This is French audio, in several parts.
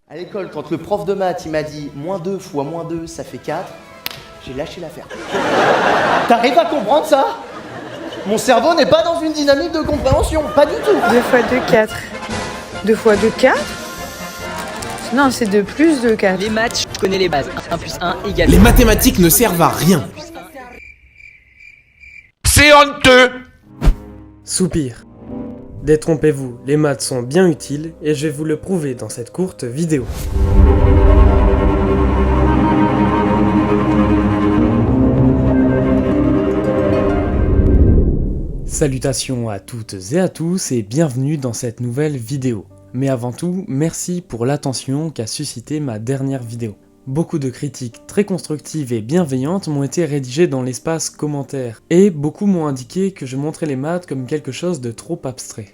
À l'école, quand le prof de maths il m'a dit -2 fois -2 ça fait 4, j'ai lâché l'affaire. T'arrives à comprendre ça? Mon cerveau n'est pas dans une dynamique de compréhension, pas du tout. 2 fois 2, 4. 2 fois 2, 4. Non, c'est 2 plus 2, 4. Les maths, je connais les bases. 1 plus 1 égale... Les mathématiques ne servent à rien. C'est honteux! Soupir. Détrompez-vous, les maths sont bien utiles et je vais vous le prouver dans cette courte vidéo. Salutations à toutes et à tous et bienvenue dans cette nouvelle vidéo. Mais avant tout, merci pour l'attention qu'a suscité ma dernière vidéo. Beaucoup de critiques très constructives et bienveillantes m'ont été rédigées dans l'espace commentaires, et beaucoup m'ont indiqué que je montrais les maths comme quelque chose de trop abstrait.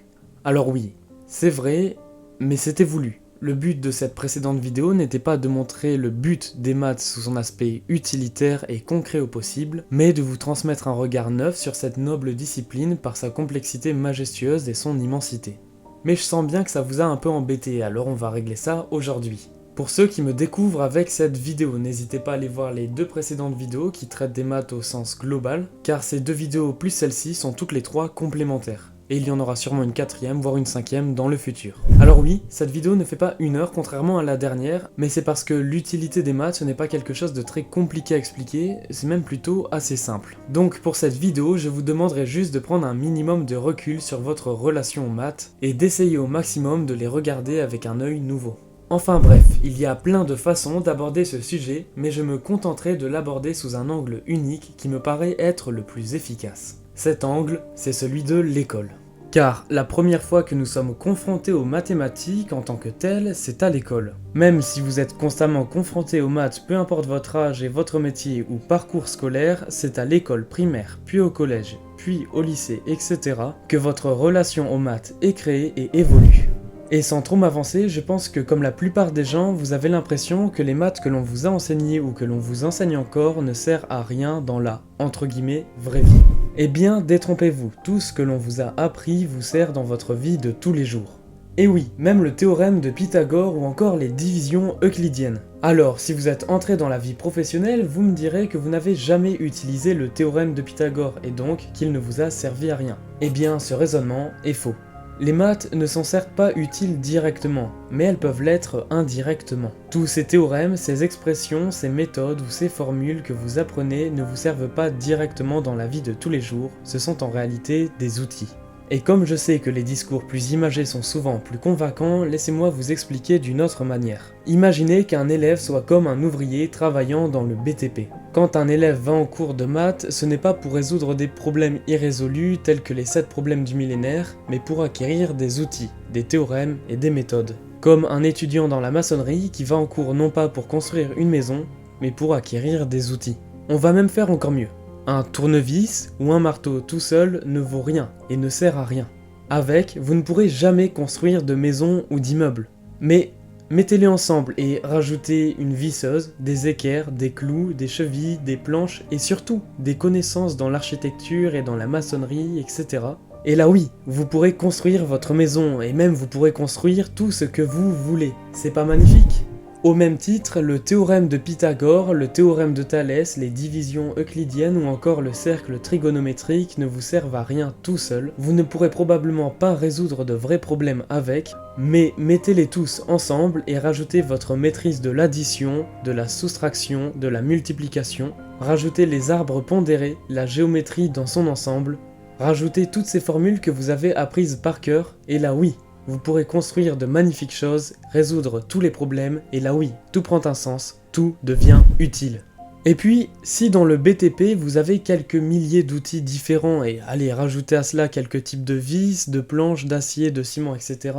Alors oui, c'est vrai, mais c'était voulu. Le but de cette précédente vidéo n'était pas de montrer le but des maths sous son aspect utilitaire et concret au possible, mais de vous transmettre un regard neuf sur cette noble discipline par sa complexité majestueuse et son immensité. Mais je sens bien que ça vous a un peu embêté, alors on va régler ça aujourd'hui. Pour ceux qui me découvrent avec cette vidéo, n'hésitez pas à aller voir les deux précédentes vidéos qui traitent des maths au sens global, car ces deux vidéos plus celle-ci sont toutes les trois complémentaires. Et il y en aura sûrement une quatrième, voire une cinquième dans le futur. Alors oui, cette vidéo ne fait pas 1 heure contrairement à la dernière, mais c'est parce que l'utilité des maths ce n'est pas quelque chose de très compliqué à expliquer, c'est même plutôt assez simple. Donc pour cette vidéo, je vous demanderai juste de prendre un minimum de recul sur votre relation aux maths, et d'essayer au maximum de les regarder avec un œil nouveau. Enfin bref, il y a plein de façons d'aborder ce sujet, mais je me contenterai de l'aborder sous un angle unique qui me paraît être le plus efficace. Cet angle, c'est celui de l'école. Car la première fois que nous sommes confrontés aux mathématiques en tant que telles, c'est à l'école. Même si vous êtes constamment confrontés aux maths, peu importe votre âge et votre métier ou parcours scolaire, c'est à l'école primaire, puis au collège, puis au lycée, etc. que votre relation aux maths est créée et évolue. Et sans trop m'avancer, je pense que comme la plupart des gens, vous avez l'impression que les maths que l'on vous a enseignées ou que l'on vous enseigne encore ne sert à rien dans la, entre guillemets, vraie vie. Eh bien, détrompez-vous, tout ce que l'on vous a appris vous sert dans votre vie de tous les jours. Et oui, même le théorème de Pythagore ou encore les divisions euclidiennes. Alors, si vous êtes entré dans la vie professionnelle, vous me direz que vous n'avez jamais utilisé le théorème de Pythagore et donc qu'il ne vous a servi à rien. Eh bien, ce raisonnement est faux. Les maths ne sont certes pas utiles directement, mais elles peuvent l'être indirectement. Tous ces théorèmes, ces expressions, ces méthodes ou ces formules que vous apprenez ne vous servent pas directement dans la vie de tous les jours, ce sont en réalité des outils. Et comme je sais que les discours plus imagés sont souvent plus convaincants, laissez-moi vous expliquer d'une autre manière. Imaginez qu'un élève soit comme un ouvrier travaillant dans le BTP. Quand un élève va en cours de maths, ce n'est pas pour résoudre des problèmes irrésolus tels que les 7 problèmes du millénaire, mais pour acquérir des outils, des théorèmes et des méthodes. Comme un étudiant dans la maçonnerie qui va en cours non pas pour construire une maison, mais pour acquérir des outils. On va même faire encore mieux. Un tournevis ou un marteau tout seul ne vaut rien et ne sert à rien. Avec, vous ne pourrez jamais construire de maison ou d'immeuble. Mais mettez-les ensemble et rajoutez une visseuse, des équerres, des clous, des chevilles, des planches et surtout des connaissances dans l'architecture et dans la maçonnerie, etc. Et là oui, vous pourrez construire votre maison et même vous pourrez construire tout ce que vous voulez. C'est pas magnifique ? Au même titre, le théorème de Pythagore, le théorème de Thalès, les divisions euclidiennes ou encore le cercle trigonométrique ne vous servent à rien tout seul. Vous ne pourrez probablement pas résoudre de vrais problèmes avec, mais mettez-les tous ensemble et rajoutez votre maîtrise de l'addition, de la soustraction, de la multiplication, rajoutez les arbres pondérés, la géométrie dans son ensemble, rajoutez toutes ces formules que vous avez apprises par cœur, et là oui, vous pourrez construire de magnifiques choses, résoudre tous les problèmes, et là oui, tout prend un sens, tout devient utile. Et puis, si dans le BTP vous avez quelques milliers d'outils différents, et allez rajouter à cela quelques types de vis, de planches, d'acier, de ciment, etc.,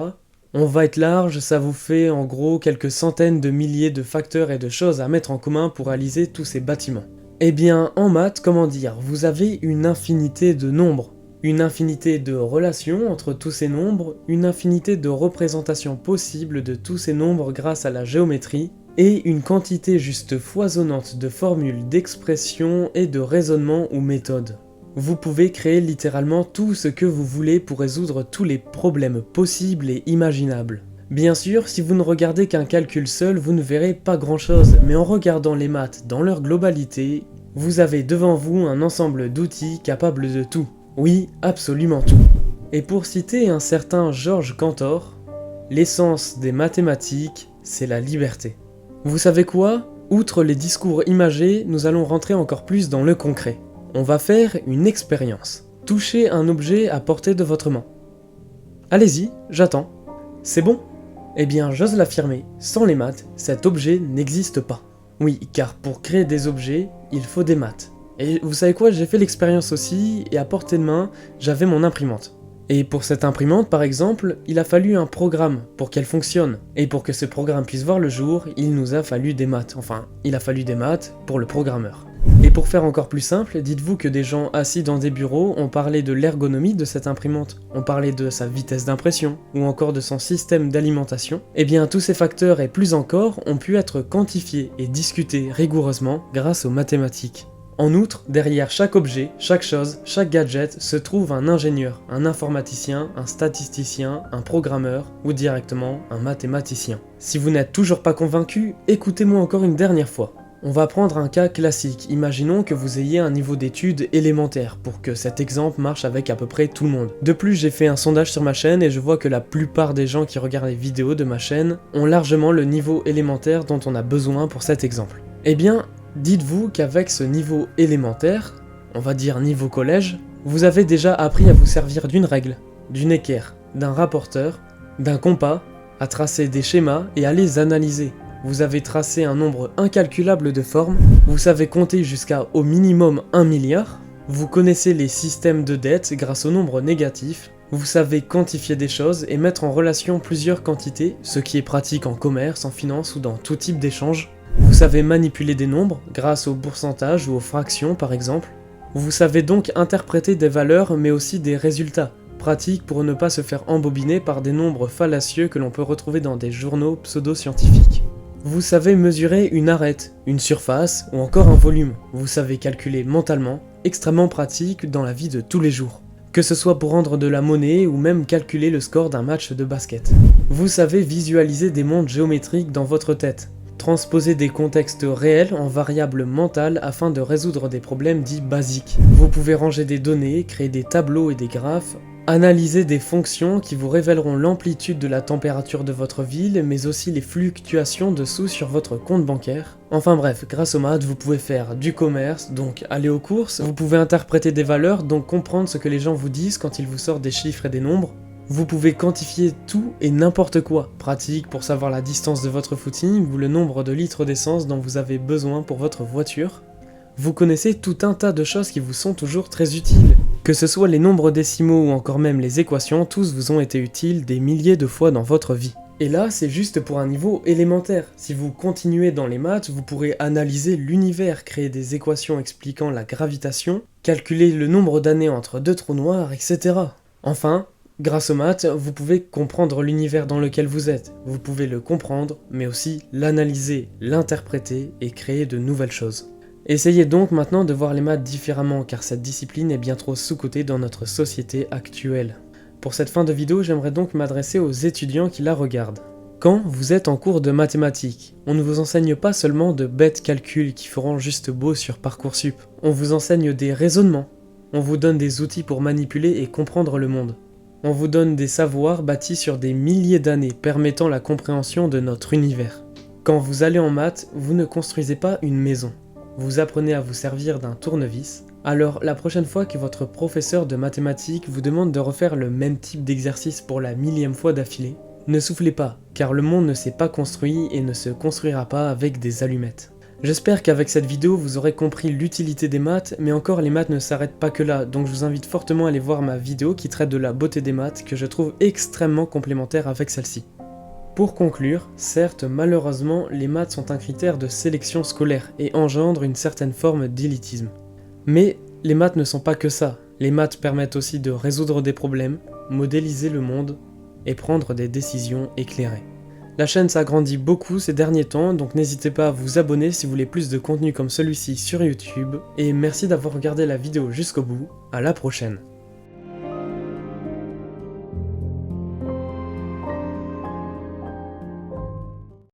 on va être large, ça vous fait en gros quelques centaines de milliers de facteurs et de choses à mettre en commun pour réaliser tous ces bâtiments. Eh bien, en maths, comment dire, vous avez une infinité de nombres. Une infinité de relations entre tous ces nombres, une infinité de représentations possibles de tous ces nombres grâce à la géométrie, et une quantité juste foisonnante de formules, d'expressions et de raisonnements ou méthodes. Vous pouvez créer littéralement tout ce que vous voulez pour résoudre tous les problèmes possibles et imaginables. Bien sûr, si vous ne regardez qu'un calcul seul, vous ne verrez pas grand chose, mais en regardant les maths dans leur globalité, vous avez devant vous un ensemble d'outils capables de tout. Oui, absolument tout. Et pour citer un certain Georges Cantor, l'essence des mathématiques, c'est la liberté. Vous savez quoi ? Outre les discours imagés, nous allons rentrer encore plus dans le concret. On va faire une expérience. Touchez un objet à portée de votre main. Allez-y, j'attends. C'est bon ? Eh bien, j'ose l'affirmer, sans les maths, cet objet n'existe pas. Oui, car pour créer des objets, il faut des maths. Et vous savez quoi, j'ai fait l'expérience aussi, et à portée de main, j'avais mon imprimante. Et pour cette imprimante, par exemple, il a fallu un programme pour qu'elle fonctionne. Et pour que ce programme puisse voir le jour, il nous a fallu des maths. Enfin, il a fallu des maths pour le programmeur. Et pour faire encore plus simple, dites-vous que des gens assis dans des bureaux ont parlé de l'ergonomie de cette imprimante, ont parlé de sa vitesse d'impression, ou encore de son système d'alimentation. Et bien tous ces facteurs et plus encore ont pu être quantifiés et discutés rigoureusement grâce aux mathématiques. En outre, derrière chaque objet, chaque chose, chaque gadget se trouve un ingénieur, un informaticien, un statisticien, un programmeur ou directement un mathématicien. Si vous n'êtes toujours pas convaincu, écoutez-moi encore une dernière fois. On va prendre un cas classique, imaginons que vous ayez un niveau d'études élémentaire pour que cet exemple marche avec à peu près tout le monde. De plus, j'ai fait un sondage sur ma chaîne et je vois que la plupart des gens qui regardent les vidéos de ma chaîne ont largement le niveau élémentaire dont on a besoin pour cet exemple. Eh bien, dites-vous qu'avec ce niveau élémentaire, on va dire niveau collège, vous avez déjà appris à vous servir d'une règle, d'une équerre, d'un rapporteur, d'un compas, à tracer des schémas et à les analyser. Vous avez tracé un nombre incalculable de formes, vous savez compter jusqu'à au minimum 1 milliard, vous connaissez les systèmes de dette grâce au nombre négatif, vous savez quantifier des choses et mettre en relation plusieurs quantités, ce qui est pratique en commerce, en finance ou dans tout type d'échange. Vous savez manipuler des nombres grâce aux pourcentages ou aux fractions par exemple. Vous savez donc interpréter des valeurs mais aussi des résultats, pratique pour ne pas se faire embobiner par des nombres fallacieux que l'on peut retrouver dans des journaux pseudo-scientifiques. Vous savez mesurer une arête, une surface ou encore un volume. Vous savez calculer mentalement, extrêmement pratique dans la vie de tous les jours. Que ce soit pour rendre de la monnaie ou même calculer le score d'un match de basket. Vous savez visualiser des mondes géométriques dans votre tête. Transposer des contextes réels en variables mentales afin de résoudre des problèmes dits basiques. Vous pouvez ranger des données, créer des tableaux et des graphes, analyser des fonctions qui vous révéleront l'amplitude de la température de votre ville, mais aussi les fluctuations de sous sur votre compte bancaire. Enfin bref, grâce aux maths, vous pouvez faire du commerce, donc aller aux courses, vous pouvez interpréter des valeurs, donc comprendre ce que les gens vous disent quand ils vous sortent des chiffres et des nombres. Vous pouvez quantifier tout et n'importe quoi, pratique pour savoir la distance de votre footing ou le nombre de litres d'essence dont vous avez besoin pour votre voiture. Vous connaissez tout un tas de choses qui vous sont toujours très utiles. Que ce soit les nombres décimaux ou encore même les équations, tous vous ont été utiles des milliers de fois dans votre vie. Et là, c'est juste pour un niveau élémentaire. Si vous continuez dans les maths, vous pourrez analyser l'univers, créer des équations expliquant la gravitation, calculer le nombre d'années entre deux trous noirs, etc. Enfin, grâce aux maths, vous pouvez comprendre l'univers dans lequel vous êtes. Vous pouvez le comprendre, mais aussi l'analyser, l'interpréter et créer de nouvelles choses. Essayez donc maintenant de voir les maths différemment car cette discipline est bien trop sous-cotée dans notre société actuelle. Pour cette fin de vidéo, j'aimerais donc m'adresser aux étudiants qui la regardent. Quand vous êtes en cours de mathématiques, on ne vous enseigne pas seulement de bêtes calculs qui feront juste beau sur Parcoursup. On vous enseigne des raisonnements. On vous donne des outils pour manipuler et comprendre le monde. On vous donne des savoirs bâtis sur des milliers d'années permettant la compréhension de notre univers. Quand vous allez en maths, vous ne construisez pas une maison. Vous apprenez à vous servir d'un tournevis, alors la prochaine fois que votre professeur de mathématiques vous demande de refaire le même type d'exercice pour la 1000e fois d'affilée, ne soufflez pas, car le monde ne s'est pas construit et ne se construira pas avec des allumettes. J'espère qu'avec cette vidéo vous aurez compris l'utilité des maths, mais encore les maths ne s'arrêtent pas que là, donc je vous invite fortement à aller voir ma vidéo qui traite de la beauté des maths, que je trouve extrêmement complémentaire avec celle-ci. Pour conclure, certes, malheureusement, les maths sont un critère de sélection scolaire et engendrent une certaine forme d'élitisme. Mais les maths ne sont pas que ça. Les maths permettent aussi de résoudre des problèmes, modéliser le monde et prendre des décisions éclairées. La chaîne s'agrandit beaucoup ces derniers temps, donc n'hésitez pas à vous abonner si vous voulez plus de contenu comme celui-ci sur YouTube. Et merci d'avoir regardé la vidéo jusqu'au bout, à la prochaine.